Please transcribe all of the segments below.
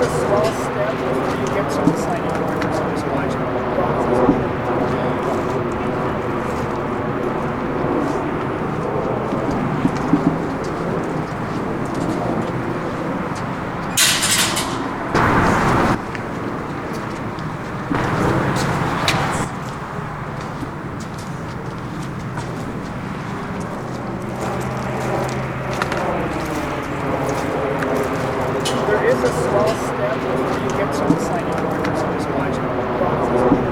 a small step before you get to the sliding door. There's always watching boxes. There is a small step before you get to the sliding door. There's always watching boxes.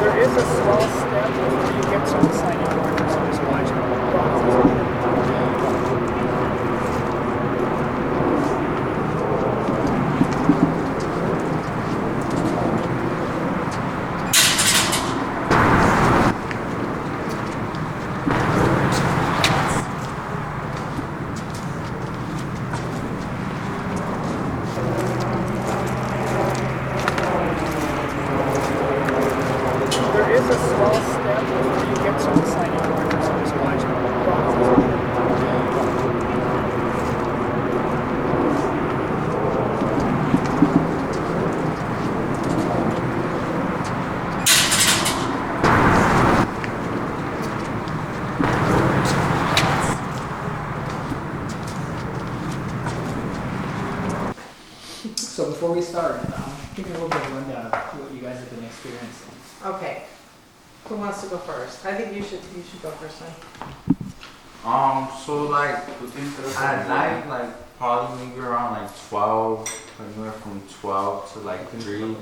There is a small step before you get to the sliding door. There's always watching boxes. There is a small step before you get to the sliding door. There's always watching boxes. So before we start, give me a little bit of a rundown of what you guys have been experiencing. Okay. Who wants to go first? I think you should go first, then. So like at night, like probably maybe around like 12, anywhere from 12 to like 3.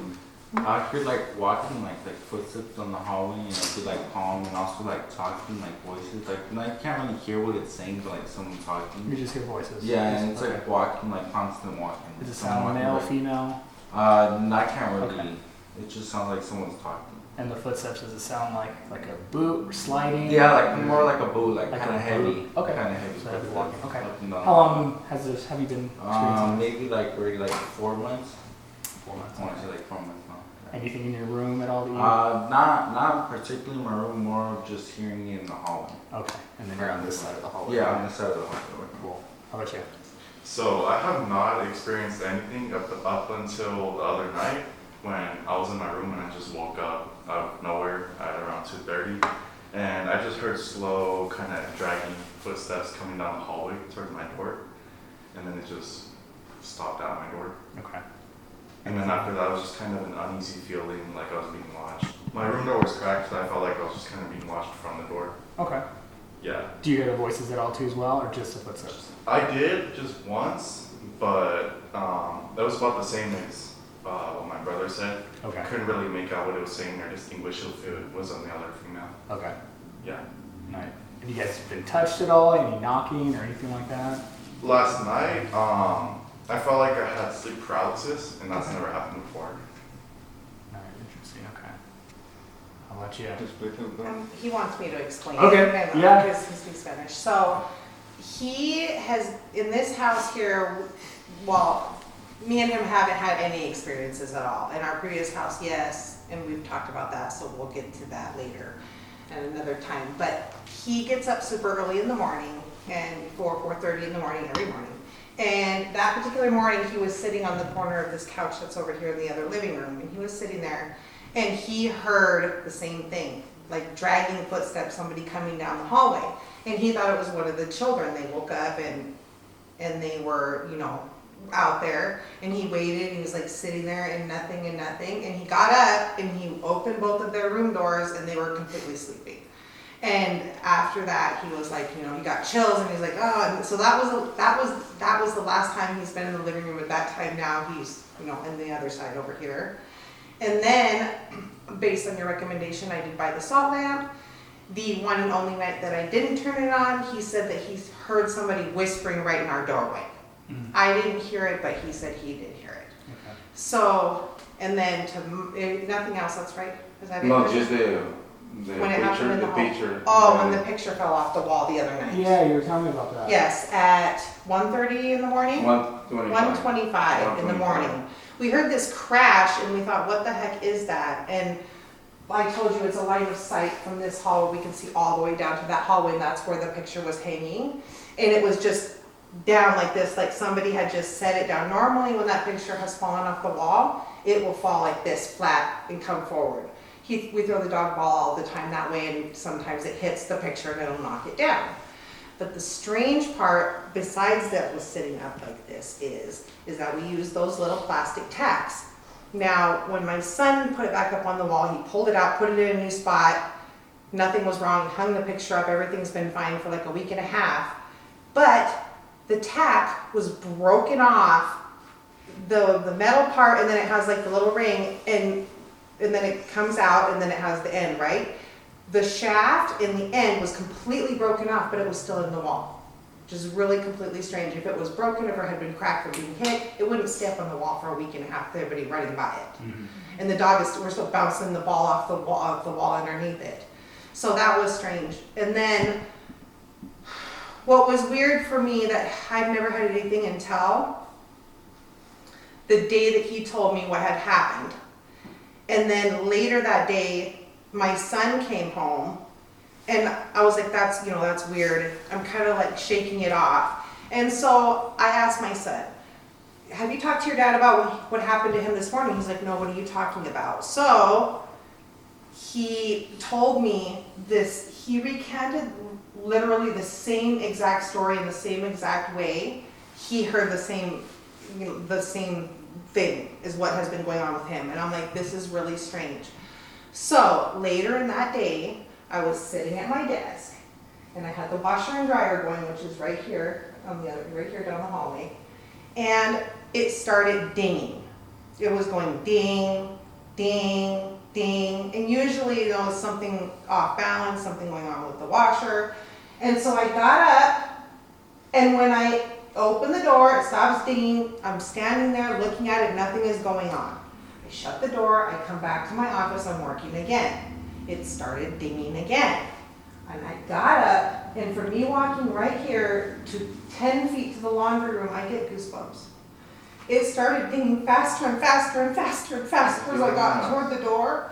I hear like walking like footsteps on the hallway, and I feel like calm and also like talking like voices. Like I can't really hear what it's saying, but like someone talking. You just hear voices. Yeah, and it's Okay. like walking, like constant walking. Does it Someone sound walking, male, like, female? I can't really. Okay. It just sounds like someone's talking. And the footsteps, does it sound like a boot or sliding? Yeah, like more like a boot, like Like kind a of heavy. boot? Okay. Kind of heavy. So heavy walking. Okay. Up and down. How long have you been experiencing this? Maybe like already like 4 months. 4 months. I want to Okay. say like 4 months now. Anything in your room at all that you? Not particularly in my room, more of just hearing it in the hallway. Okay. And then you're on this side of the hallway. Yeah, on the side of the hallway. Cool. How about you? So I have not experienced anything up until the other night when I was in my room and I just woke up out of nowhere at around 2:30, and I just heard slow, kind of dragging footsteps coming down the hallway toward my door, and then it just stopped at my door. Okay. And then after that, it was just kind of an uneasy feeling, like I was being watched. My room door was cracked, so I felt like I was just kind of being watched from the door. Okay. Yeah. Do you hear the voices at all too as well, or just the footsteps? I did just once, but that was about the same as what my brother said. Okay. I couldn't really make out what it was saying or distinguish if it was on the other female. Okay. Yeah. Nice. Have you guys been touched at all? Any knocking or anything like that? Last night, I felt like I had sleep paralysis, and that's never happened before. All right, interesting. Okay. How about you? He wants me to explain. Okay, yeah. Because he speaks Spanish. So he has, in this house here, well, me and him haven't had any experiences at all. In our previous house, yes, and we've talked about that, so we'll get to that later at another time. But he gets up super early in the morning, and 4:30 in the morning every morning. And that particular morning, he was sitting on the corner of this couch that's over here in the other living room, and he was sitting there, and he heard the same thing, like dragging footsteps, somebody coming down the hallway. And he thought it was one of the children. They woke up and they were, you know, out there, and he waited, and he was like sitting there and nothing, and he got up and he opened both of their room doors, and they were completely sleeping. And after that, he was like, you know, he got chills, and he's like, oh. And so that was the last time he's been in the living room. At that time, now he's, you know, in the other side over here. And then, based on your recommendation, I did buy the salt lamp. The one and only night that I didn't turn it on, he said that he heard somebody whispering right in our doorway. I didn't hear it, but he said he did hear it. Okay. So, and then nothing else, that's right? Is that No, it? just the When it happened in picture, the the hall. picture. Oh, when the picture fell off the wall the other night. Yeah, you were telling me about that. Yes, at 1:30 in the morning? 125. 1:25 in the morning. We heard this crash and we thought, what the heck is that? And I told you it's a line of sight from this hall. We can see all the way down to that hallway, and that's where the picture was hanging. And it was just down like this, like somebody had just set it down. Normally when that picture has fallen off the wall, it will fall like this, flat, and come forward. We throw the dog ball all the time that way, and sometimes it hits the picture and it'll knock it down. But the strange part, besides that was sitting up like this, is that we use those little plastic tacks. Now, when my son put it back up on the wall, he pulled it out, put it in a new spot, nothing was wrong, hung the picture up, everything's been fine for like a week and a half. But the tack was broken off, the metal part, and then it has like the little ring, and then it comes out, and then it has the end, right? The shaft in the end was completely broken off, but it was still in the wall, which is really completely strange. If it was broken, if it had been cracked or being hit, it wouldn't stay up on the wall for a week and a half with everybody running by it. And the dog we're still bouncing the ball off the wall underneath it. So that was strange. And then what was weird for me, that I've never had anything until the day that he told me what had happened. And then later that day, my son came home, and I was like, that's weird. I'm kind of like shaking it off. And so I asked my son, have you talked to your dad about what happened to him this morning? He's like, no, what are you talking about? So he told me this, he recanted literally the same exact story in the same exact way. He heard the same thing is what has been going on with him. And I'm like, this is really strange. So later in that day, I was sitting at my desk, and I had the washer and dryer going, which is right here right here down the hallway, and it started dinging. It was going ding, ding, ding, and usually there was something off balance, something going on with the washer. And so I got up, and when I opened the door, it stops dinging. I'm standing there looking at it, nothing is going on. I shut the door, I come back to my office, I'm working again. It started dinging again. And I got up, and for me walking right here to 10 feet to the laundry room, I get goosebumps. It started dinging faster and faster and faster and faster as I got toward the door.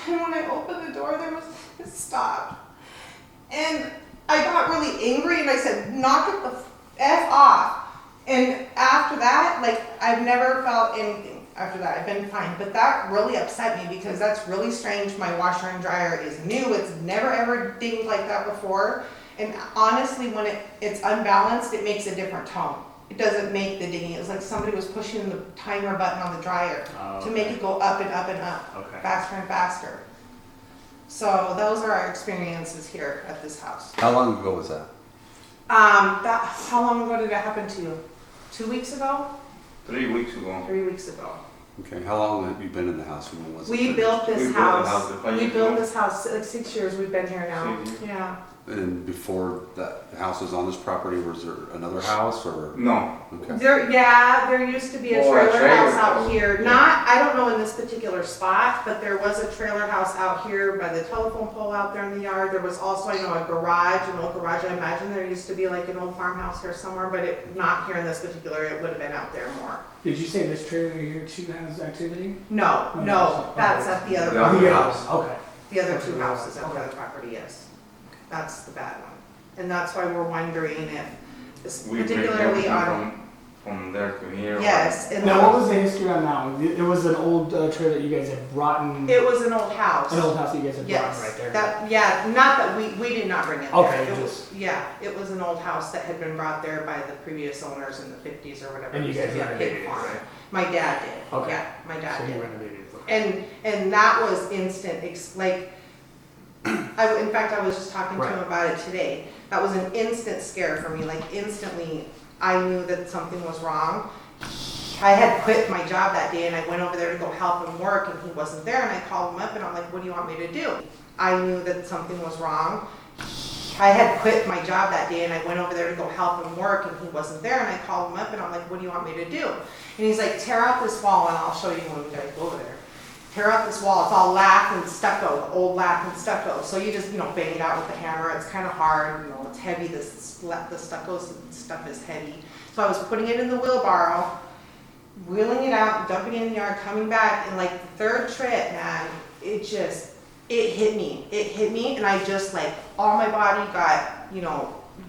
And when I opened the door, it stopped. And I got really angry, and I said, knock it the F off. And after that, like, I've never felt anything after that. I've been fine. But that really upset me, because that's really strange. My washer and dryer is new. It's never ever dinged like that before. And honestly, when it's unbalanced, it makes a different tone. It doesn't make the dinging. It was like somebody was pushing the timer button on the dryer to make it go up and up and up, faster and faster. So those are our experiences here at this house. How long ago was that? How long ago did it happen to you? 2 weeks ago? 3 weeks ago. 3 weeks ago. Okay, how long have you been in the house? When was it We finished? built We this built the house. house 5 We years built ago. this house, like 6 years we've been here now. 6 years. Yeah. And before that house was on this property, was there another house or? No. Okay. There used to be a Oh, a trailer trailer house out house. here. Yeah. I don't know in this particular spot, but there was a trailer house out here by the telephone pole out there in the yard. There was also, I know, an old garage. I imagine there used to be like an old farmhouse here somewhere, but not here in this particular, it would have been out there more. Did you say this trailer here too has activity? No, that's at the other The property. other house. Okay. The other two houses at the other property, yes. That's the bad one. And that's why we're wondering if, We break particularly everything on, from- from there to here. Yes, and Now, what was the history on that one? It was an old trailer that you guys had brought in. it was an old house. An old house that you guys had brought Yes, in right there. that, yeah, not that we did not bring it there. Okay, It just- was, yeah, it was an old house that had been brought there by the previous owners in the 50s or whatever. And you guys Yeah, renovated it, farm. right? My dad did. Okay. Yeah, my dad So did. you renovated it. And that was instant, like, in fact, I was just talking to Right. him about it today. That was an instant scare for me, like instantly, I knew that something was wrong. I had quit my job that day and I went over there to go help him work and he wasn't there and I called him up and I'm like, what do you want me to do? I knew that something was wrong. I had quit my job that day and I went over there to go help him work and he wasn't there and I called him up and I'm like, what do you want me to do? And he's like, tear out this wall and I'll show you when we guys go over there. Tear out this wall, it's all lath and stucco, old lath and stucco. So you just, bang it out with the hammer. It's kind of hard, it's heavy, the stucco stuff is heavy. So I was putting it in the wheelbarrow, wheeling it out, dumping it in the yard, coming back, and like the third trip, man, it hit me. It hit me and I just like, all my body got,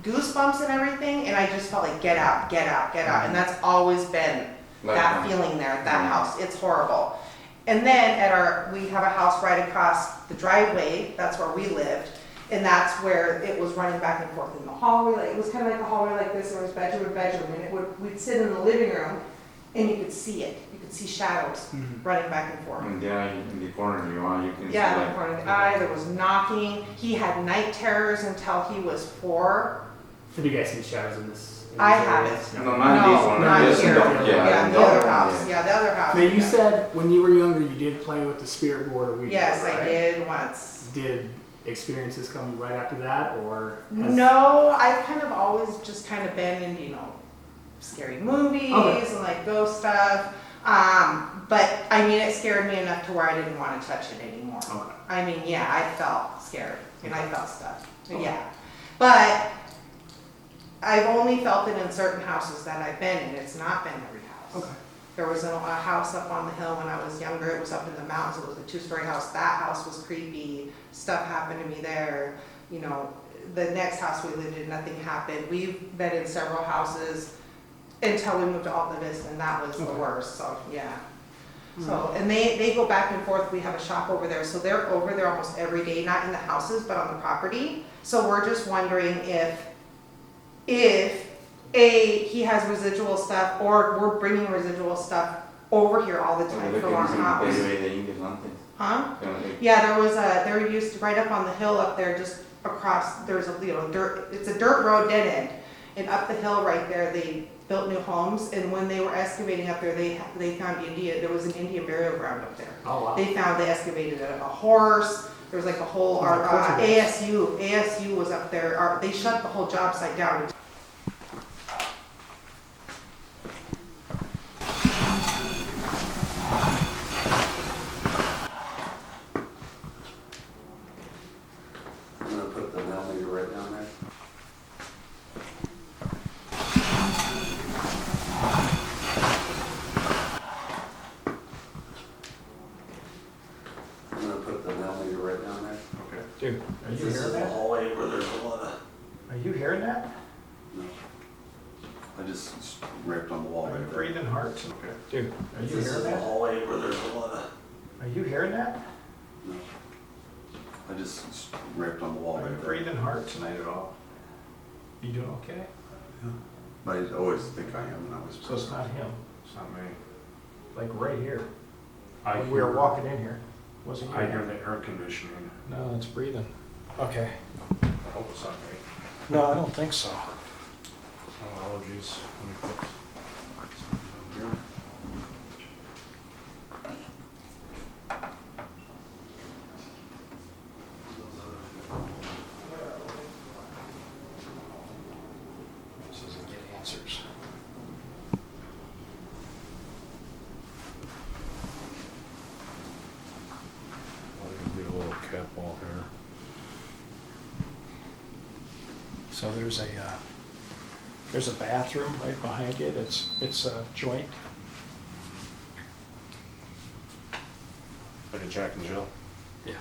goosebumps and everything, and I just felt like, get out, get out, get out. And that's always been that feeling there at that house. It's horrible. And then we have a house right across the driveway, that's where we lived, and that's where it was running back and forth in the hallway. Like, it was kind of like a hallway like this, there was bedroom and bedroom, and we'd sit in the living room, and you could see it. You could see shadows running back and forth. And yeah, in the corner you can see Yeah, in like, the corner of the eye, there was knocking. He had night terrors until he was 4. Have you guys seen shadows in this? I these haven't. areas? no, not this one, not this here. one, Yeah, the other house. Yeah, the other house. Now, you yeah. said when you were younger you did play with the spirit board a week Yes, ago, I right? did once. Did experiences come right after that, or? has- No, I've kind of always just kind of been in, scary movies Okay. and like ghost stuff. But I mean, it scared me enough to where I didn't want to touch it anymore. Okay. I mean, yeah, I felt scared and I felt stuff. Yeah. But I've only felt it in certain houses that I've been in. It's not been every house. Okay. There was a house up on the hill when I was younger. It was up in the mountains. It was a 2-story house. That house was creepy. Stuff happened to me there. The next house we lived in, nothing happened. We've been in several houses until we moved to Alta Vista, and that was the Okay. worst. So yeah. So and they go back and forth. We have a shop over there, so they're over there almost every day, not in the houses, but on the property. So we're just wondering if he has residual stuff, or we're bringing residual stuff over here all the time for our house. Huh? Yeah, there used to, right up on the hill up there, just across, there's a, dirt, it's a dirt road dead end. And up the hill right there, they built new homes, and when they were excavating up there, they found there was an Indian burial ground up there. Oh, wow. They excavated a horse, there was like a whole, Like culture ASU was up there, they shut the whole job site down. I'm gonna put the millimeter right down there. I'm gonna put the millimeter right down there. Okay. Dude, are you This hearing is the that? hallway where there's a lot of. Are you hearing that? No. I just ripped on the wall Are you right there. breathing hard? Okay. Dude, are you This is hearing the that? hallway where there's a lot of. Are you hearing that? No. I just ripped on the wall Are you right there. breathing hard tonight at all? You doing okay? I always think I am, and I was. So it's not him, It's not me. like right here. I When we were hear- walking in here. Wasn't you? I hear the air conditioning. No, it's breathing. Okay. I hope it's not me. No, I don't think so. Oh, allergies. Let me put something down here. This doesn't get answers. I'll give you a little cat ball here. So there's a bathroom right behind it. It's a joint. Like a Jack and Jill. Yeah.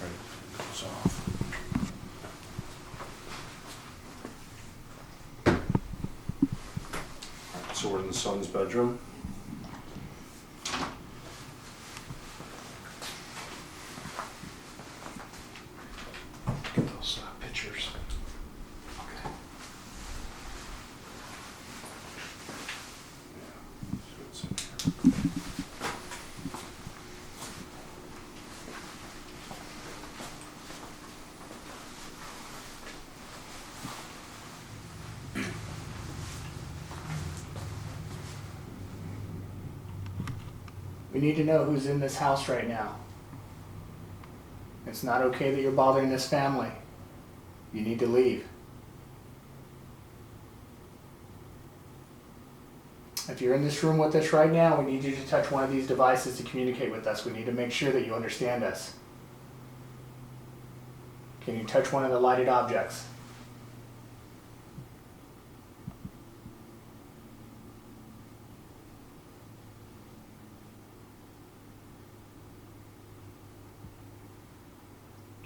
Right. Goes off. in the son's bedroom. Get those pictures. Okay. Yeah, see what's in here. We need to know who's in this house right now. It's not okay that you're bothering this family. You need to leave. If you're in this room with us right now, we need you to touch one of these devices to communicate with us. We need to make sure that you understand us. Can you touch one of the lighted objects?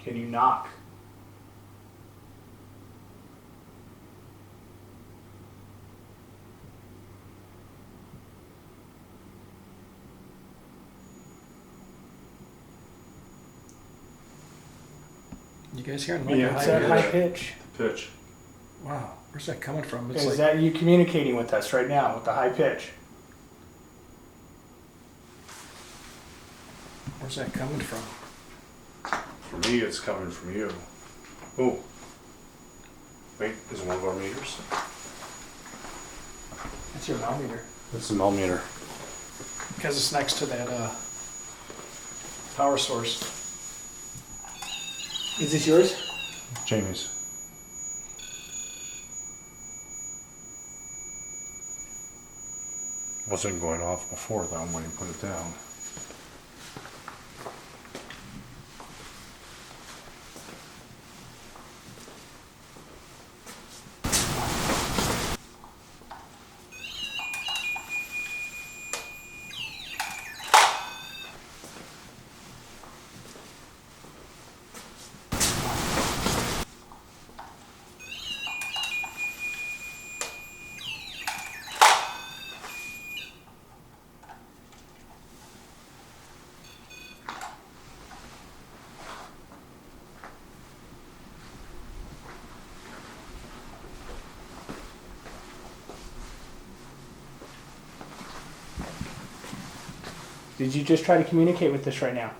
Can you knock? You guys hearing Yeah, like It's a that high high pitch. Pitch. Wow, where's that coming from? It's Is like that you communicating with us right now with the high pitch? where's that coming from? For me, it's coming from you. Oh. Wait, is it one of our meters? It's your millimeter. It's a millimeter. Because it's next to that power source. Is this yours? Jamie's. Wasn't going off before though when you put it down. Did you just try to communicate with us right now?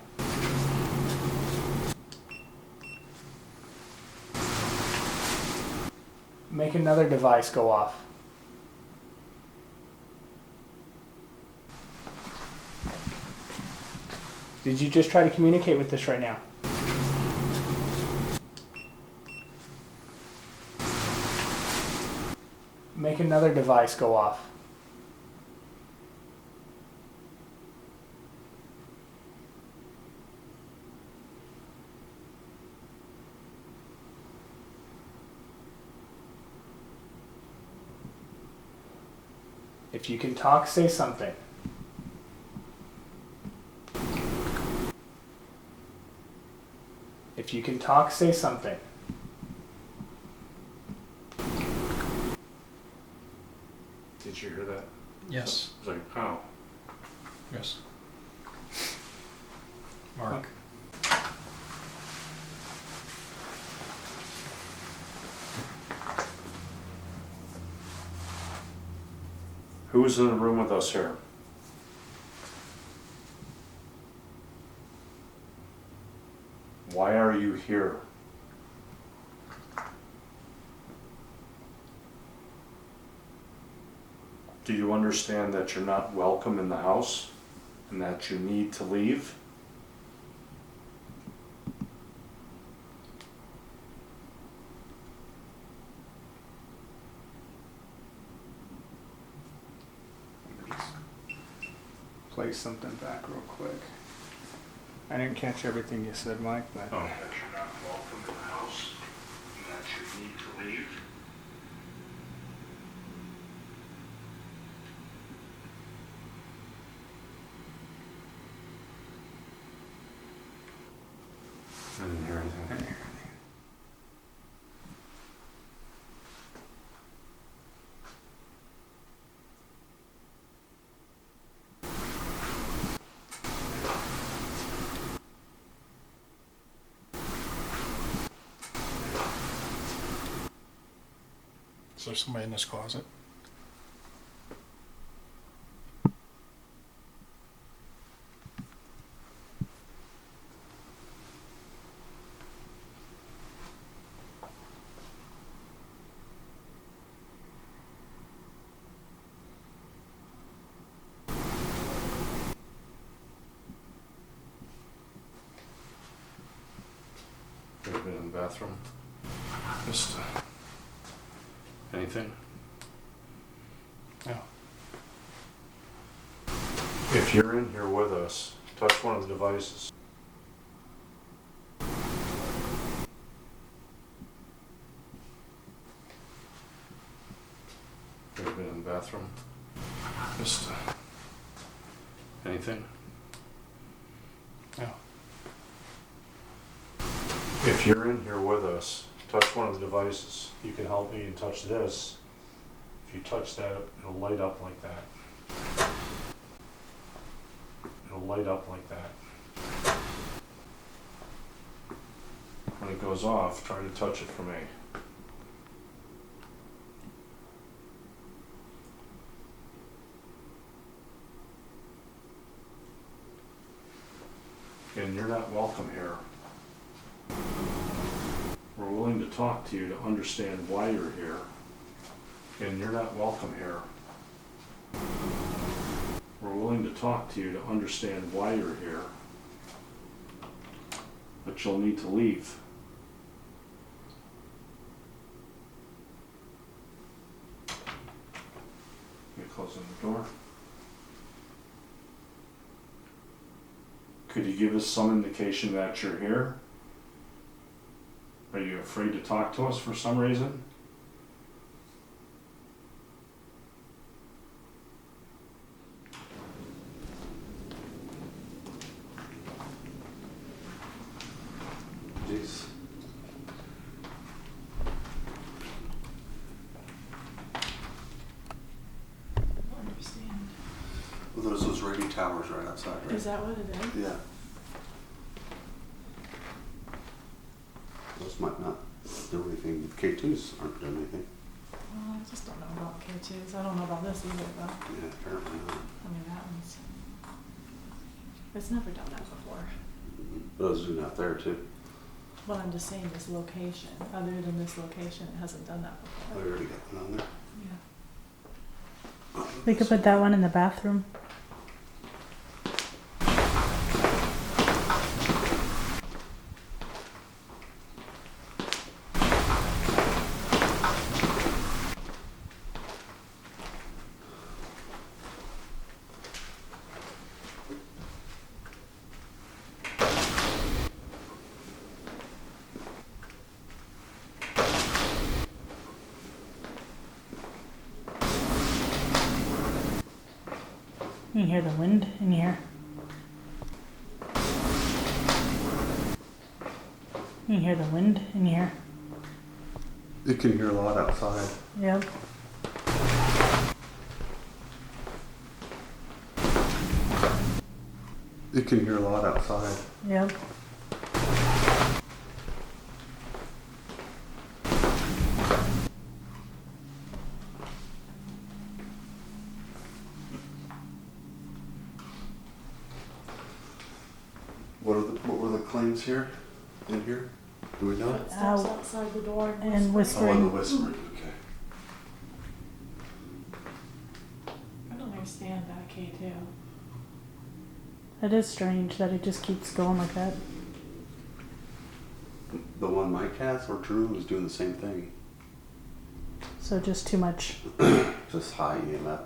Make another device go off. Did you just try to communicate with us right now? Make another device go off. If you can talk, say something. If you can talk, say something. Did you hear that? Yes, It's like, oh. yes. Mark. Who's in the room with us here? Why are you here? Do you understand that you're not welcome in the house and that you need to leave? Play something back real quick. I didn't catch everything you said, Mike, but... Oh. That you're not welcome in the house and that you need to leave? I didn't hear anything. Is there somebody in this closet? Ever been in the bathroom? Just anything? No. If you're in here with us, touch one of the devices. Ever been in the bathroom? Just anything? No. If you're in here with us, touch one of the devices. You can help me and touch this. If you touch that, it'll light up like that. It'll light up like that. When it goes off, try to touch it for me. And you're not welcome here. We're willing to talk to you to understand why you're here. And you're not welcome here. We're willing to talk to you to understand why you're here. But you'll need to leave. You're closing the door. Could you give us some indication that you're here? Are you afraid to talk to us for some reason? Jeez. I don't understand. Well, there's those radio towers right outside, right? Is that what it is? Yeah. Those might not do anything. K2s aren't doing anything. Well, I just don't know about K2s. I don't know about this either, though. Yeah, apparently not. I mean, that one's... It's never done that before. Those are not there too. Well, I'm just saying this location. Other than this location, it hasn't done that I before. already got one on there. Yeah. We could put that one in the bathroom. You can hear the wind in here. You can hear the wind in here. You can hear a lot outside. Yep. You can hear a lot outside. Yep. What were the claims here? In here? Do we know? Footsteps Out outside the door and Oh, and the whispering. whispering. Okay. I don't understand that K2. It is strange that it just keeps going like that. The one Mike has or Drew was doing the same thing. So just too much. Just high EMF.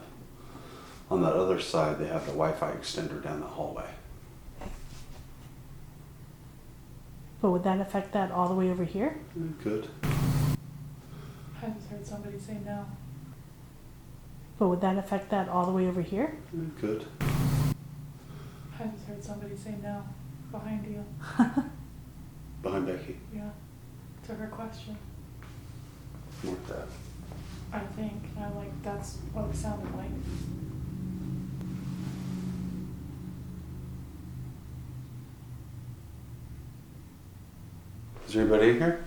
On that other side, they have the Wi-Fi extender down the hallway. But would that affect that all the way over here? Good. I just heard somebody say no. But would that affect that all the way over here? Good. I just heard somebody say no. Behind you. Behind Becky. Yeah. To her question. Work that. I think. I'm like, that's what it sounded like. Is there anybody in here?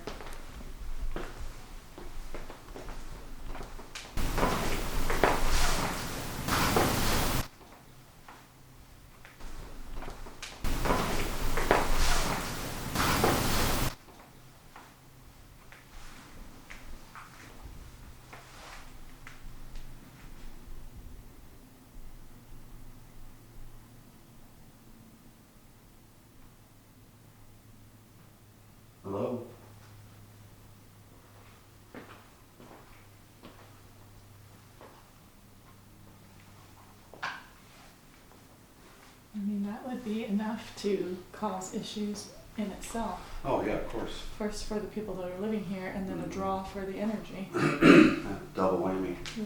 enough to cause issues in itself. Oh, yeah, of course. First for the people that are living here, and then a draw for the energy. Yeah, double whammy. Yeah.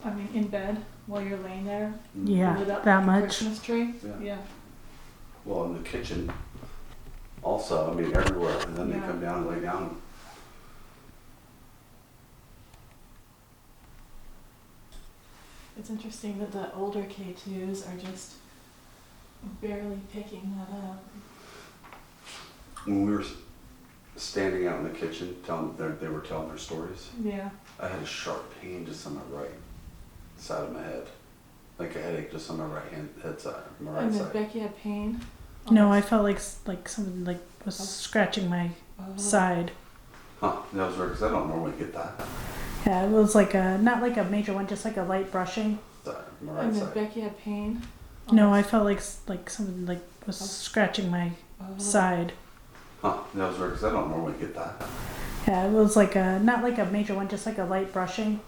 I mean, in bed while you're laying there, Yeah, lit up that like a much. Christmas tree. Yeah. Yeah. Well, in the kitchen, also, I mean, everywhere, and then they Yeah. come down and lay down. It's interesting that the older K2s are just barely picking that up. When we were standing out in the kitchen, they were telling their stories, Yeah. I had a sharp pain just on my right side of my head. Like a headache just on my head side, my right And then side. Becky had pain. No, I felt like something like was scratching my Oh. side. Huh, that was weird, because I don't normally get that. Yeah, it was like a not like a major one, just like a light brushing. Side, my right And then side. Becky had pain. No, I felt like something like was scratching my Oh. side. Huh, that was weird, because I don't normally get that. Yeah, it was like a not like a major one, just like a light brushing.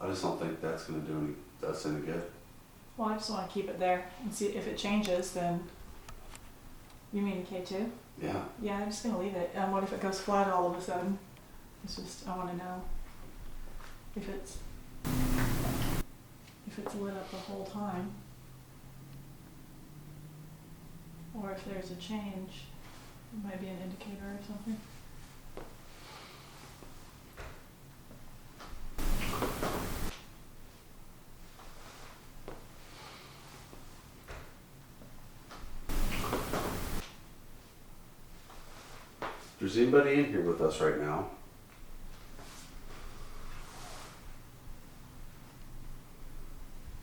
I just don't think that's going to do us any good. Well, I just want to keep it there and see if it changes. Then you mean K2? Yeah. Yeah, I'm just gonna leave it. What if it goes flat all of a sudden? It's just I want to know if it's lit up the whole time, or if there's a change. It might be an indicator or something. If there's anybody in here with us right now,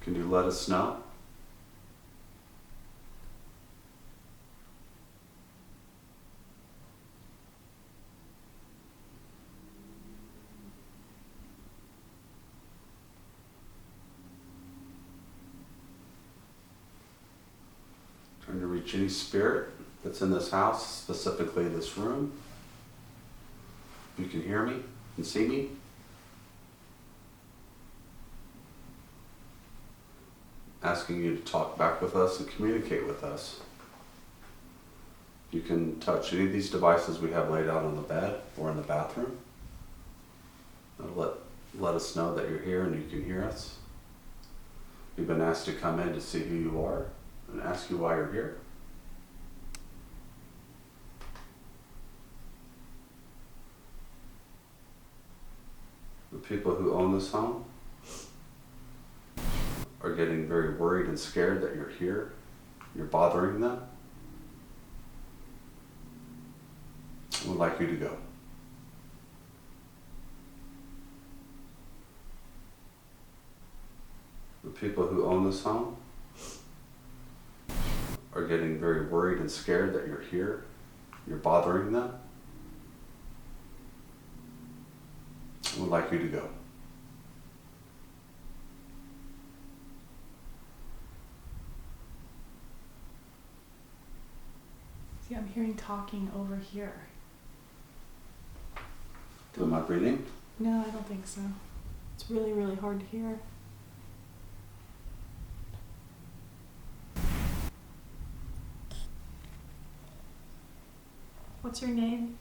can you let us know? Trying to reach any spirit that's in this house, specifically this room. If you can hear me and see me, asking you to talk back with us and communicate with us. You can touch any of these devices we have laid out on the bed or in the bathroom. That'll let us know that you're here and you can hear us. You've been asked to come in to see who you are and ask you why you're here. The people who own this home are getting very worried and scared that you're here, you're bothering them, would like you to go. The people who own this home are getting very worried and scared that you're here, you're bothering them, would like you to go. See, I'm hearing talking over here. Am I breathing? No, I don't think so. It's really, really hard to hear. What's your name?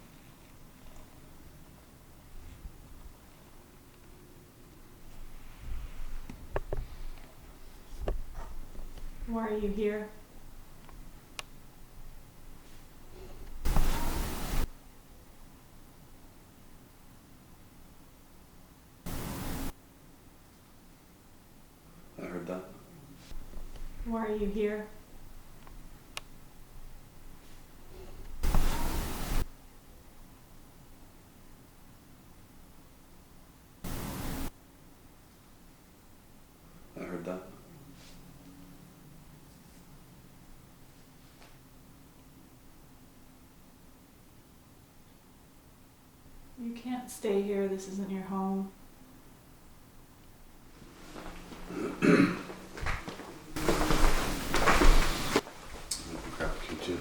Why are you here? I heard that. Why are you here? I heard that. You can't stay here. This isn't your home. Grab the key too.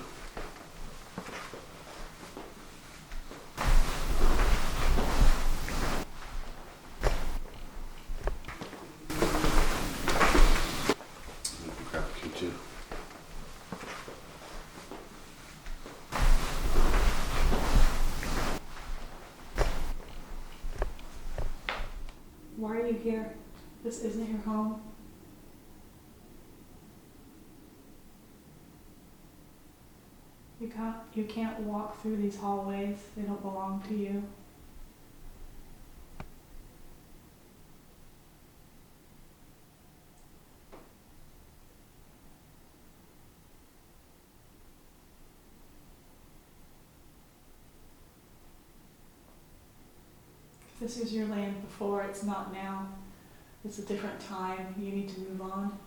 Why are you here? This isn't your home. You can't walk through these hallways. They don't belong to you. This is your land before, it's not now. It's a different time. You need to move on.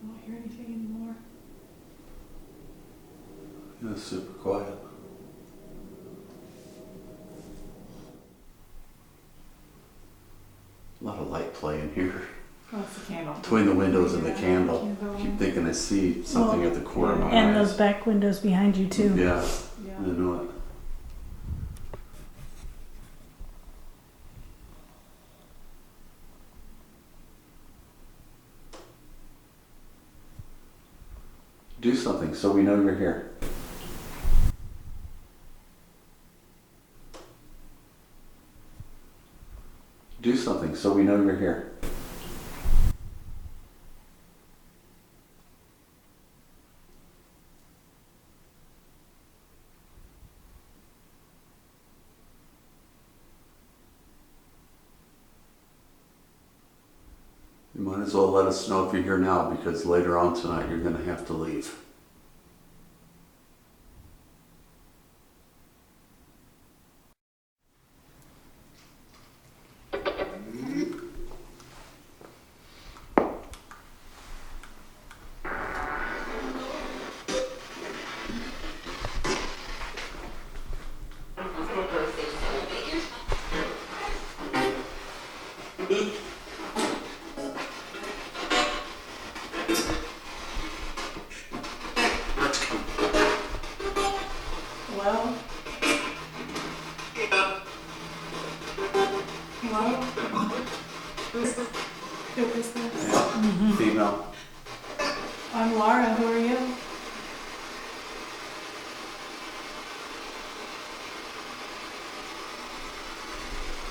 I don't hear anything anymore. It's super quiet. A lot of light play in here. Oh, it's the candle. Between the windows and the Yeah, candle. candle. Keep thinking I see something Well, at the corner of my And eyes. those back windows behind you too. Yeah, Yeah. I know it. Do something so we know you're here. Do something so we know you're here. You might as well let us know if you're here now, because later on tonight you're going to have to leave. Hello? Hello? Who is this? Female. I'm Laura. Who are you?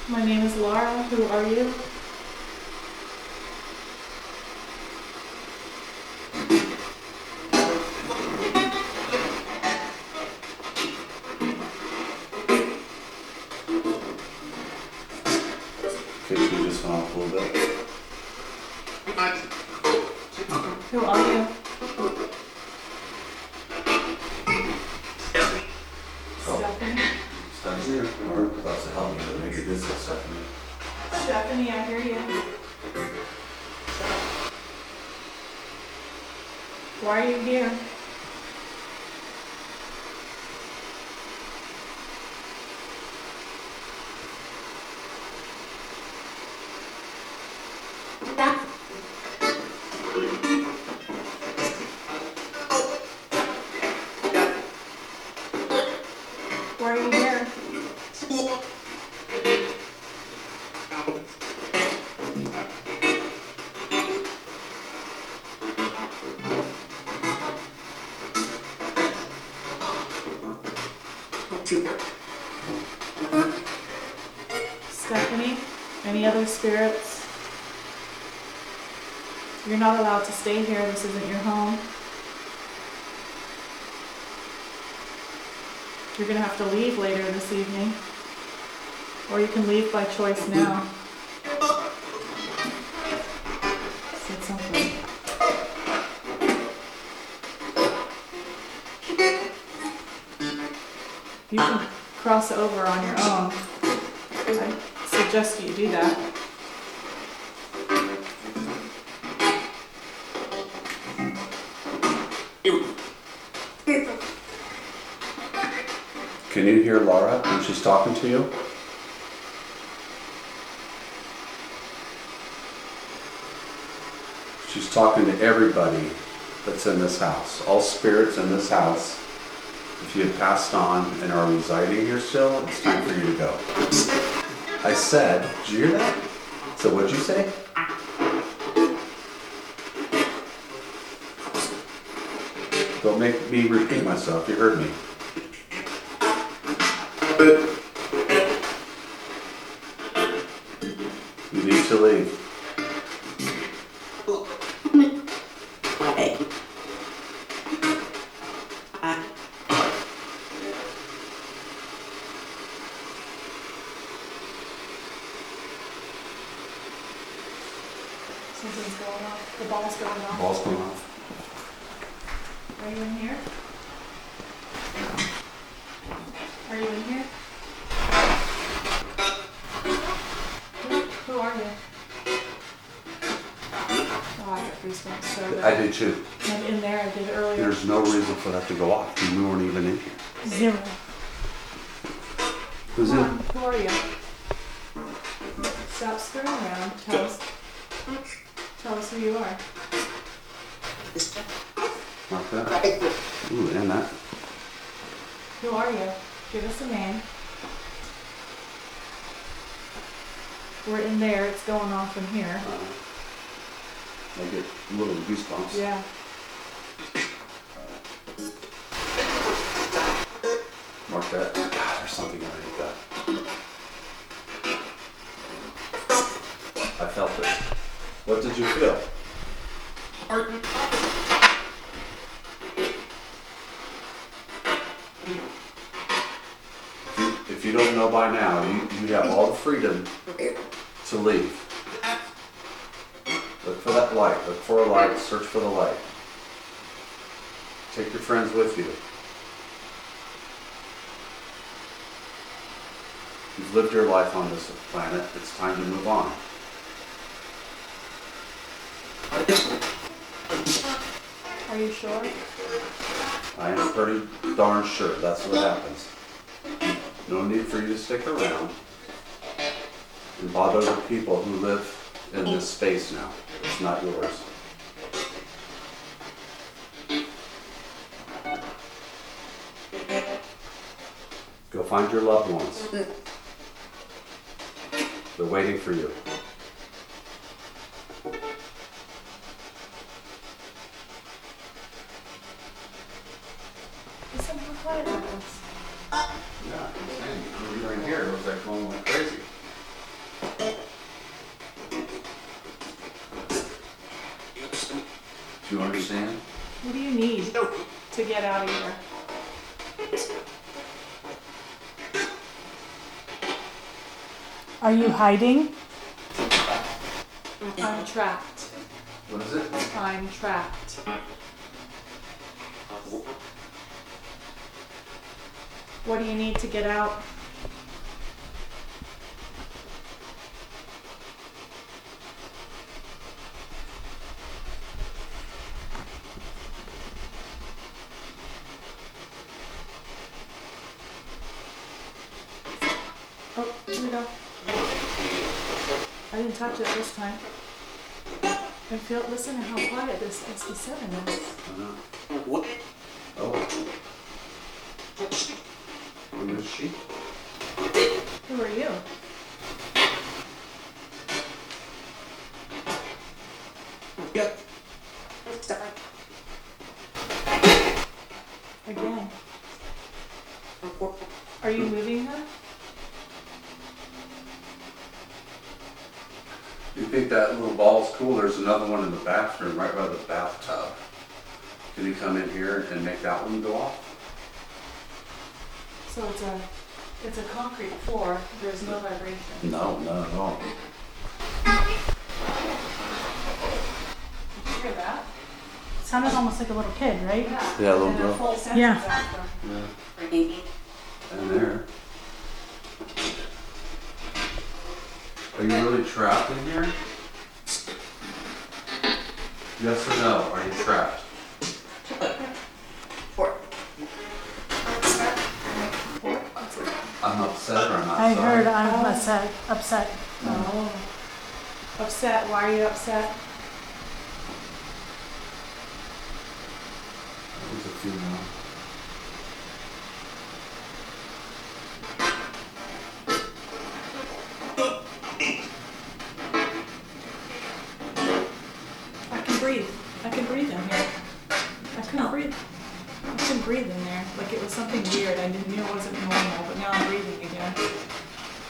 My name is Laura. Who are you? Okay, we just went off a little bit. Who are you? Stephanie? Stephanie, or about to help me, but maybe this is Stephanie. Stephanie, I hear you. Why are you here? Why are you here? Stephanie, any other spirits? You're not allowed to stay here. This isn't your home. You're gonna have to leave later this evening. Or you can leave by choice now. Said something. You can cross over on your own. I suggest you do that. Can you hear Laura when she's talking to you? She's talking to everybody that's in this house, all spirits in this house. If you have passed on and are residing here still, it's time for you to go. I said, did you hear that? So what'd you say? Don't make me repeat myself, you heard me. You need to leave. Something's going off. The ball's going off. Ball's going off. Are you in here? Are you in here? Who are you? Oh, I got goosebumps so I bad. did too. I'm in there, I did earlier. There's no reason for that to go off. You weren't even in here. 0. Who's Come in? on, who are you? Stop screwing around. Tell us who you are. Mark that. Ooh, and that. Who are you? Give us a name. We're in there, it's going off in here. I get little goosebumps. Yeah. Mark that. God, there's something underneath that. I felt it. What did you feel? If you don't know by now, you have all the freedom to leave. Look for that light. Look for a light. Search for the light. Take your friends with you. You've lived your life on this planet. It's time to move on. Are you sure? I am pretty darn sure that's what happens. No need for you to stick around and bother the people who live in this space now. It's not yours. Go find your loved ones. They're waiting for you. Listen how quiet that was. Yeah, I'm saying, you right here, it was like going like crazy. Do you understand? What do you need to get out of here? Are you hiding? I'm trapped. What is it? I'm trapped. What do you need to get out? Oh, here we go. I didn't touch it this time. And feel, listen to how quiet this SB7 is. I know. What? Oh. Who is she? Who are you? Again. Are you moving them? You think that little ball's cool? There's another one in the bathroom right by the bathtub. Can you come in here and make that one go off? So it's a concrete floor. There's no vibration. No, not at all. Did you hear that? Sounded almost like a little kid, right? Yeah, a little And girl. a full sentence Yeah. after. Yeah. And there. Are you really trapped in here? Yes or no? Are you trapped? I'm upset or I'm not I sorry? heard I'm upset. Oh. Upset. Why are you upset?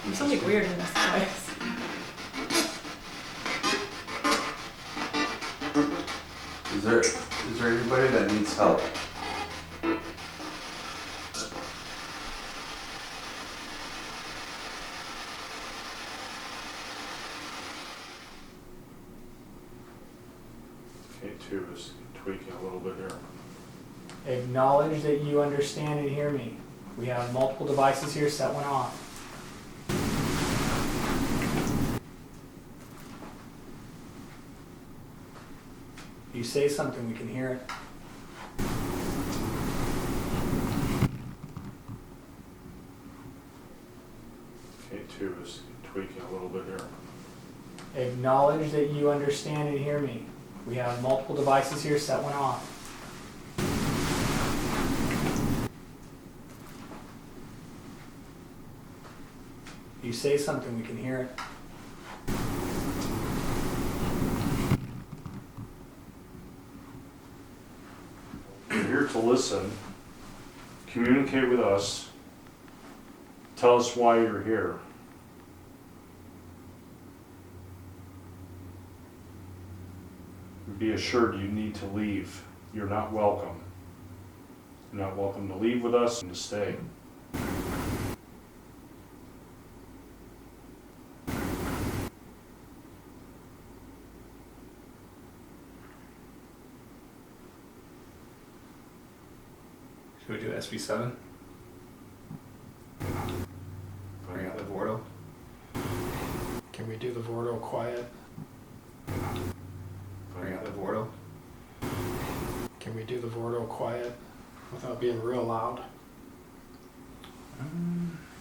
There's something weird in this place. Is there anybody that needs help? K2 is tweaking a little bit here. Acknowledge that you understand and hear me. We have multiple devices here, set one off. You say something, we can hear it. K2 is tweaking a little bit here. Acknowledge that you understand and hear me. We have multiple devices here, set one off. You say something, we can hear it. You're here to listen, communicate with us, tell us why you're here. Be assured you need to leave. You're not welcome. You're not welcome to leave with us and to stay. Should we do SB7? Bring out the Vorto. Can we do the Vorto quiet? Bring out the Vorto. Can we do the Vorto quiet without being real loud?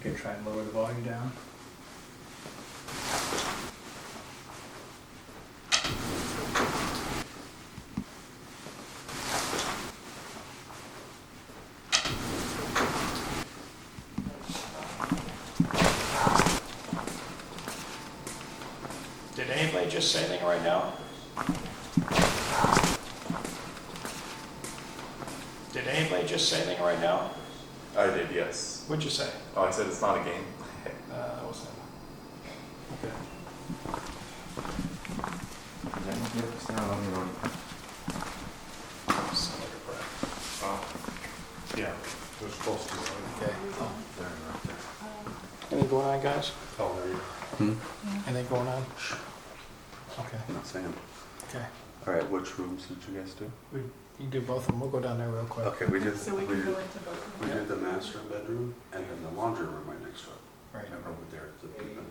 Okay, try and lower the volume down. Did anybody just say anything right now? Did anybody just say anything right now? I did, yes. What'd you say? Oh, I said it's not a game. That was it. Sound like a brat. Yeah, we're supposed to. Okay. Anything going on, guys? Oh, there you go. Anything going on? Okay. Not saying. Okay. All right, which rooms did you guys do? You can do both of them. We'll go down there real quick. Okay, we did. So we can go into both of We them. did the master bedroom and then the laundry room right next to it. Right. Remember over there, the people.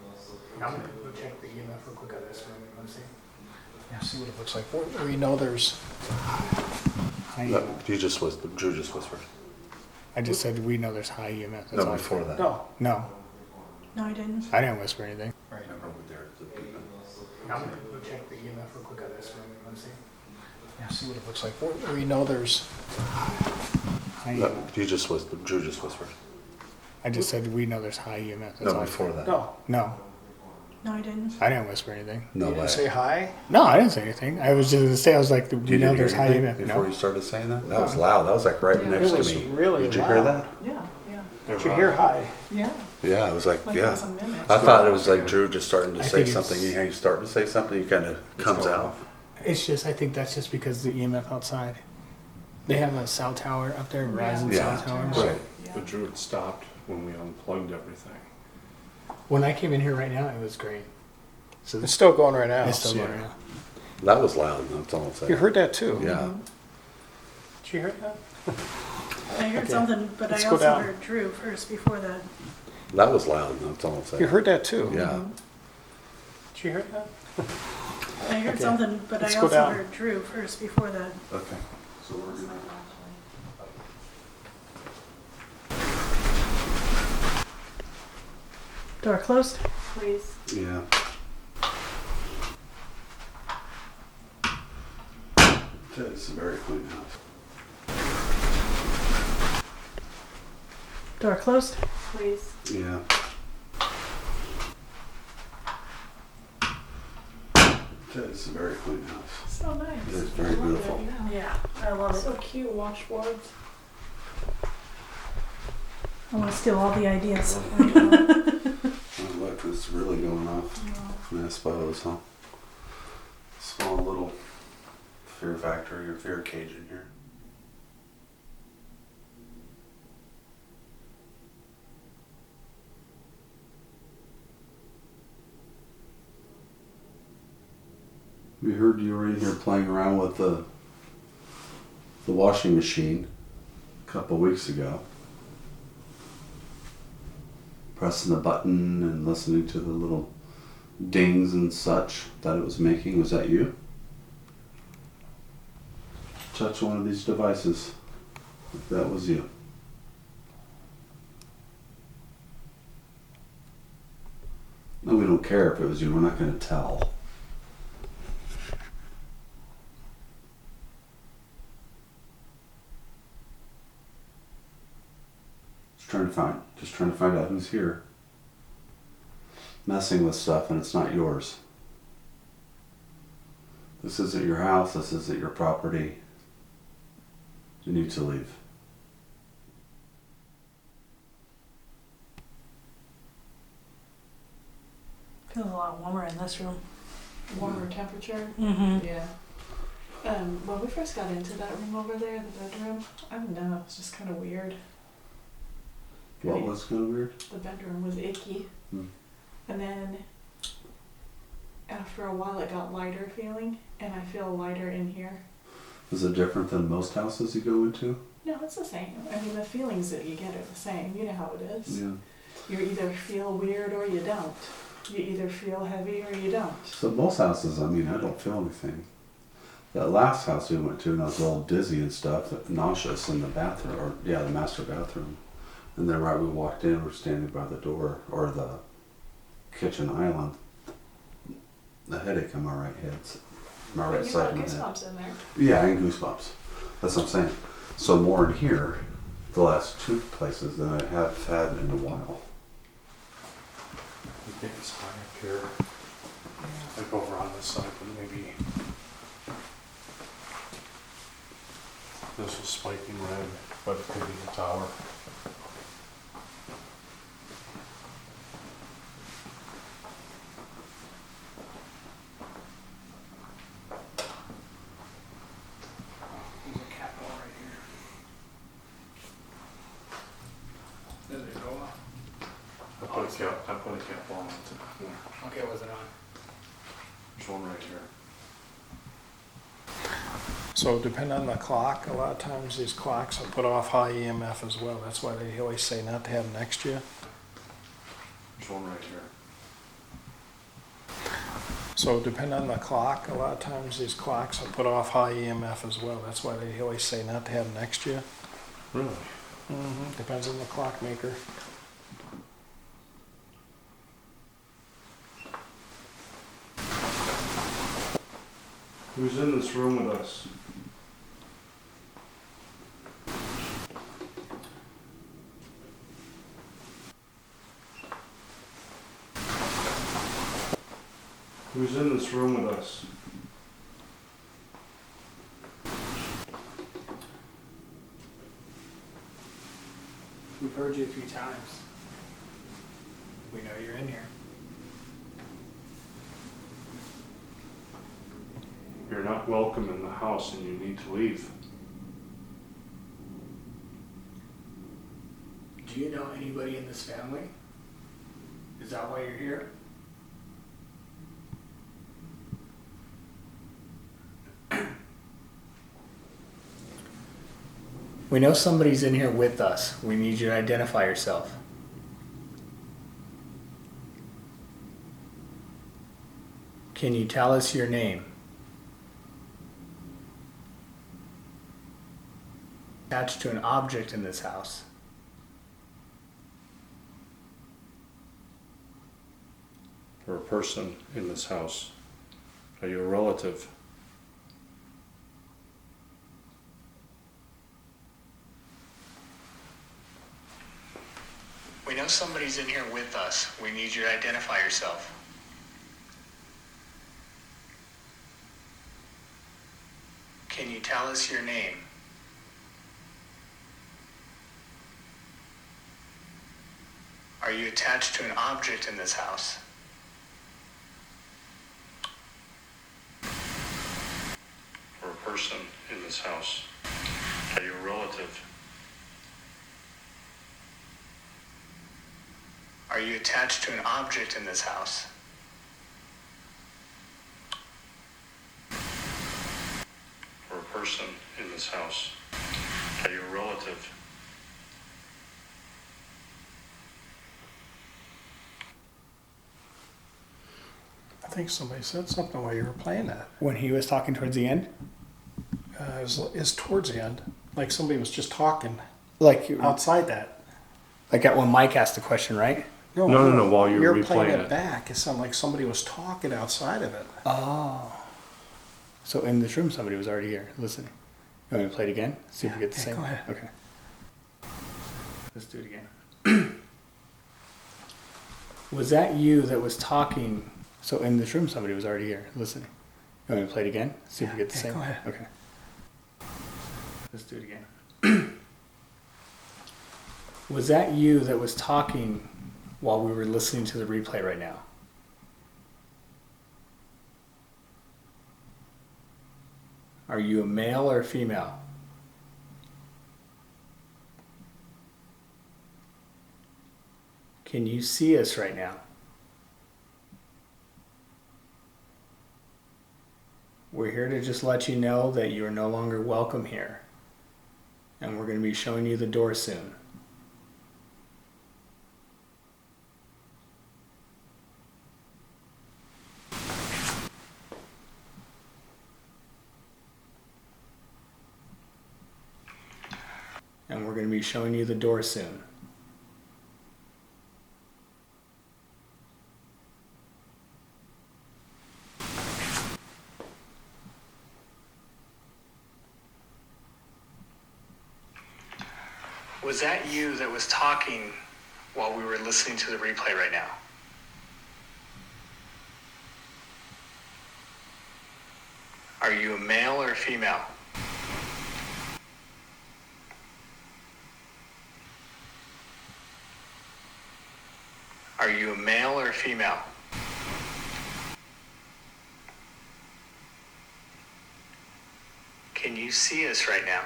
I'm gonna go check the EMF real quick on this room. Let's see. Yeah, see what it looks like. We know there's. Drew just whispered. I just said we know there's high EMF. That's No, all. before that. No. No, No, I didn't. I didn't whisper anything. Right. Remember over there, the people. I'm gonna go check the EMF real quick on this room. Let's see. Yeah, see what it looks like. We know there's. High No, EMF. Drew just whispered. I just said we know there's high EMF. That's No, all. before that. No. No, No, I didn't. I didn't whisper anything. No You way. didn't say hi? No, I didn't say anything. I was just gonna say, I was like, You we didn't know hear there's high anything EMF. before No. you started saying that? That was loud. That was like right Yeah. next It was to me. really Did you loud. hear that? Yeah, yeah. Did you hear hi? Yeah. Yeah, it was like, Like it yeah. was a minute. I thought it was like Drew just starting to I say think something. it's- You start to say something, you kind of comes going out. It's just, I think that's just because the EMF outside. They have a cell tower up there, Verizon Yeah. cell tower. Right. But Drew had stopped when we unplugged everything. When I came in here right now, it was great. So It's still going right now. it's still Yeah. going now. That was loud. That's all I'm saying. You heard that too? Yeah. Did you hear that? I heard Okay. something, but Let's I go also down. heard Drew first before that. That was loud. That's all I'm saying. You heard that too? Yeah. Did you hear that? I heard Okay. something, but Let's I go also down. heard Drew first before that. Okay. So we're gonna. Door closed, please. Yeah. It's a very clean house. Door closed, please. Yeah. It's a very clean house. So nice. It's very beautiful. Yeah, I love So it. cute washboards. I want to steal all the ideas. Oh, look. I suppose, huh? Small little fear factory or fear cage in here. We heard you were in here playing around with the washing machine a couple weeks ago. Pressing the button and listening to the little dings and such that it was making. Was that you? Touch one of these devices. If that was you. No, we don't care if it was you. We're not going to tell. Just trying to find out who's here. Messing with stuff and it's not yours. This isn't your house, this isn't your property. You need to leave. Feels a lot warmer in this room. Warmer temperature. Mm-hmm. Yeah. When we first got into that room over there, the bedroom, I don't know, it was just kind of weird. What was kind of weird? The bedroom was icky. Hmm. And then after a while it got lighter feeling, and I feel lighter in here. Is it different than most houses you go into? No, it's the same. I mean, the feelings that you get are the same. You know how it is. Yeah. You either feel weird or you don't. You either feel heavy or you don't. So most houses, I mean, I don't feel anything. That last house we went to, and I was all dizzy and stuff, nauseous in the bathroom, or yeah, the master bathroom. And then right we walked in, we're standing by the door, or the kitchen island. The headache on my right head, my right You side got of my head. goosebumps in there. Yeah, and goosebumps. That's what I'm saying. So more in here, the last two places than I have had in a while. I think it's high up here. Like over on this side, but maybe this was spiking red, but it could be the tower. There's a cat ball right here. Does it go off? I put a cap on it. Okay, was it on? There's one right here. So depending on the clock, a lot of times these clocks will put off high EMF as well. That's why they always say not to have them next to you. There's one right here. So depending on the clock, a lot of times these clocks will put off high EMF as well. That's why they always say not to have them next to you. Really? Mm-hmm. Depends on the clockmaker. Who's in this room with us? Who's in this room with us? We've heard you a few times. We know you're in here. You're not welcome in the house and you need to leave. Do you know anybody in this family? Is that why you're here? We know somebody's in here with us. We need you to identify yourself. Can you tell us your name? Attached to an object in this house. Or a person in this house. Are you a relative? We know somebody's in here with us. We need you to identify yourself. Can you tell us your name? Are you attached to an object in this house? person in this house? Are you a relative? Are you attached to an object in this house? Or a person in this house? Are you a relative? I think somebody said something while you were playing that. When he was talking towards the end? Is towards the end. Like somebody was just talking Like, outside that. like at when Mike asked the question, right? No, while you were You're playing replaying it it. back. It sounded like somebody was talking outside of it. Oh. So in this room, somebody was already here listening. You want me to play it again? See if we get the Yeah, same? go ahead. Okay. Let's do it again. Was that you that was talking? So in this room, somebody was already here listening. You want me to play it again? See if we get the Yeah, same? go ahead. Okay. Let's do it again. Was that you that was talking while we were listening to the replay right now? Are you a male or a female? Can you see us right now? We're here to just let you know that you are no longer welcome here. And we're going to be showing you the door soon. And we're going to be showing you the door soon. Was that you that was talking while we were listening to the replay right now? Are you a male or a female? Are you a male or a female? Can you see us right now?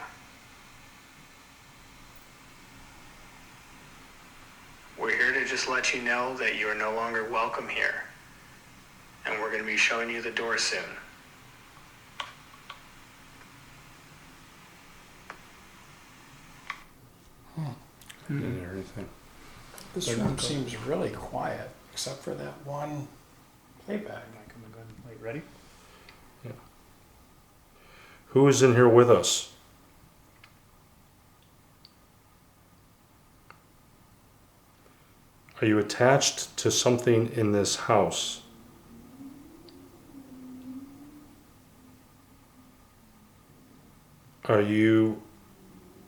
We're here to just let you know that you are no longer welcome here. And we're going to be showing you the door soon. Didn't hear anything. This room seems really quiet, except for that one playback. Go ahead and play. Ready? Who is in here with us? Are you attached to something in this house? Are you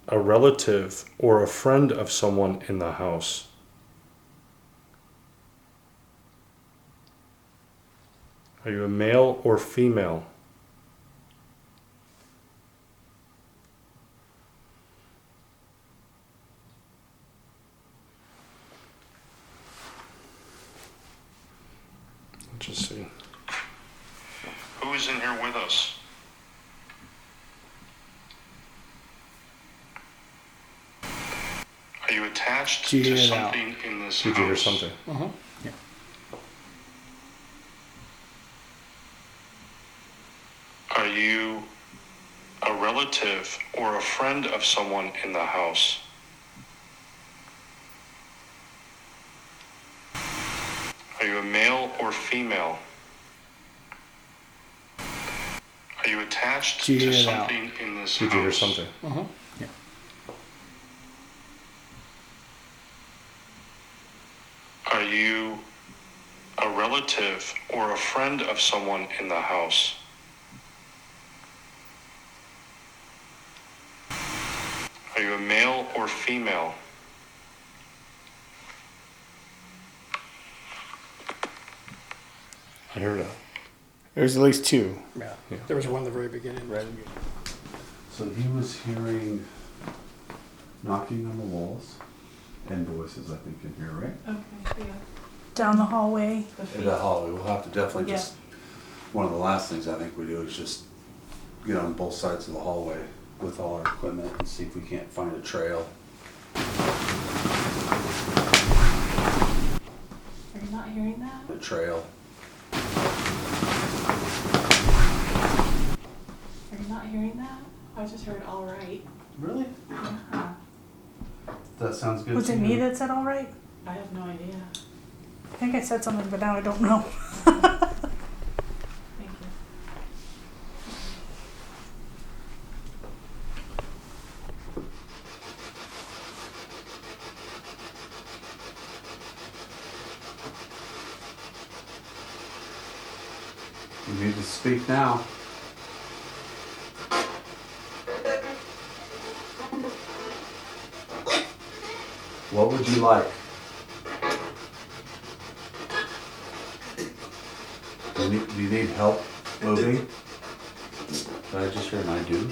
a relative or a friend of someone in the house? Are you a male or female? Let's just see. Who is in here with us? Are you attached Did you to hear that? something in this house? Did you hear something? Yeah. Are you a relative or a friend of someone in the house? Are you a male or female? Are you attached Did you to hear that? something in this house? Did you hear something? Yeah. Are you a relative or a friend of someone in the house? Are you a male or female? I hear that. There's at least two. Yeah. There was one at the very beginning. Right. So he was hearing knocking on the walls and voices, I think, in here, right? Okay, yeah. Down the hallway. In the hallway. We'll have to definitely Yeah. just, one of the last things I think we do is just get on both sides of the hallway with all our equipment and see if we can't find a trail. Are you not hearing that? A trail. Are you not hearing that? I just heard all right. Really? Uh-huh. That sounds good Was to it you? me that said all right? I have no idea. I think I said something, but now I don't know. Thank you. You need to speak now. What would you like? Do you need help moving? Did I just hear an I do?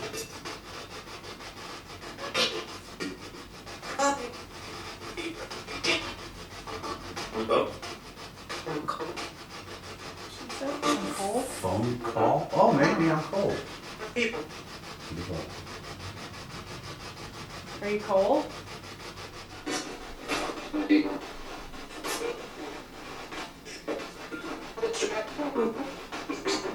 She said I'm cold. Phone call? Oh, maybe I'm cold. Are you cold?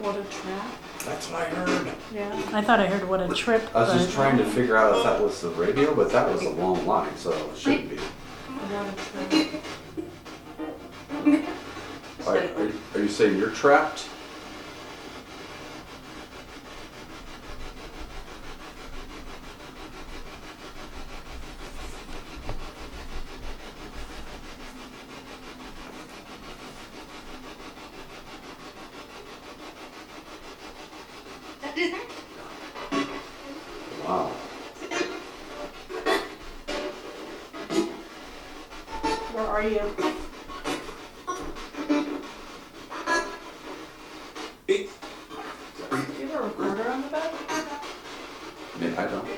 What a trap. That's what I heard. Yeah. I thought I heard what a trip. I was just but- trying to figure out if that was the radio, but that was a long line, so it shouldn't be. What a trap. Are you saying you're trapped? Wow. Where are you? Do you have a recorder on the bed? I don't.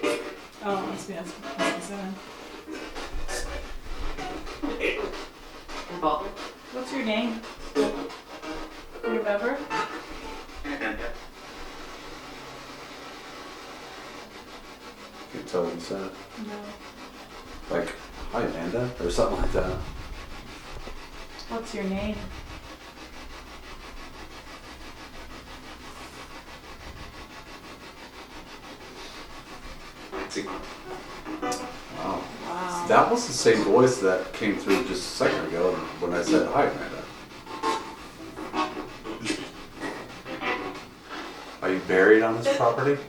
Oh, must be that's 7. What's your name? You remember? Can't tell what you said. No. Like, hi Amanda, or something like that. What's your name? Wow. Wow. That was the same voice that came through just a second ago when I said hi Amanda. Are you buried on this property?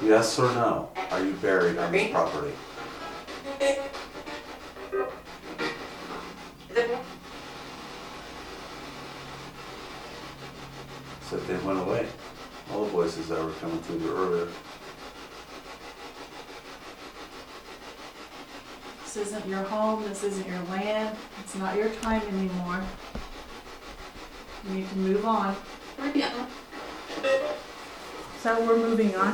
Yes or no? Are you buried on this property? Said they went away. All the voices that were coming through earlier. This isn't your home. This isn't your land. It's not your time anymore. You need to move on. So we're moving on.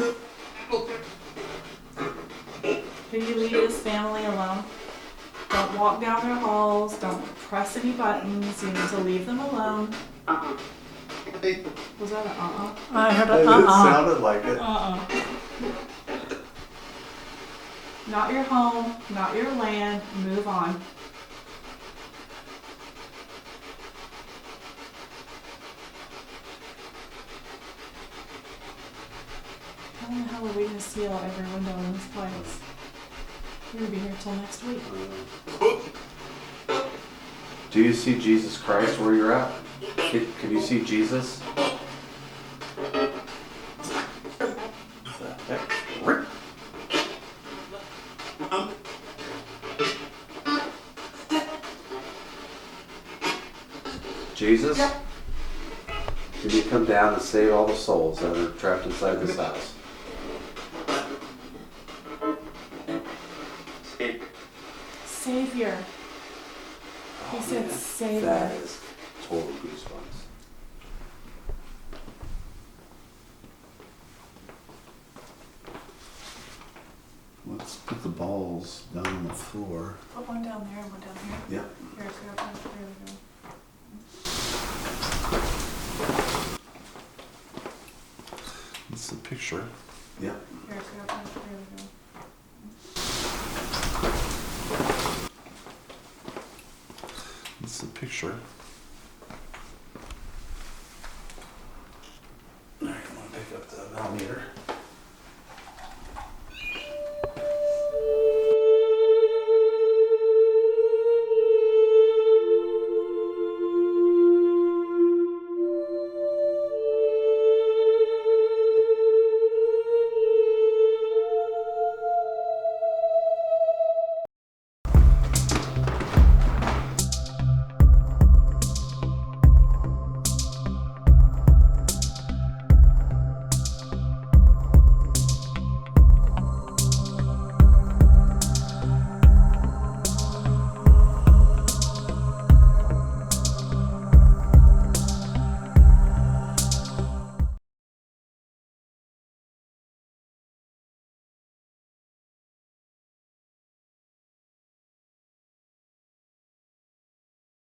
Can you leave this family alone? Don't walk down their halls. Don't press any buttons. You need to leave them alone. Was that an I heard It a sounded like it. Not your home, not your land. Move on. How the hell are we gonna seal every window in this place? We're gonna be here till next week. Do you see Jesus Christ where you're at? Can you see Jesus? Jesus? Can you come down and save all the souls that are trapped inside this house? Savior. He said Man, Savior. that is total goosebumps. Let's put the balls down on the floor. Put one down there and one down here. Yep. Here we go. picture. Yeah. Here, so here we go. It's the picture. Alright, I'm gonna pick up the millimeter.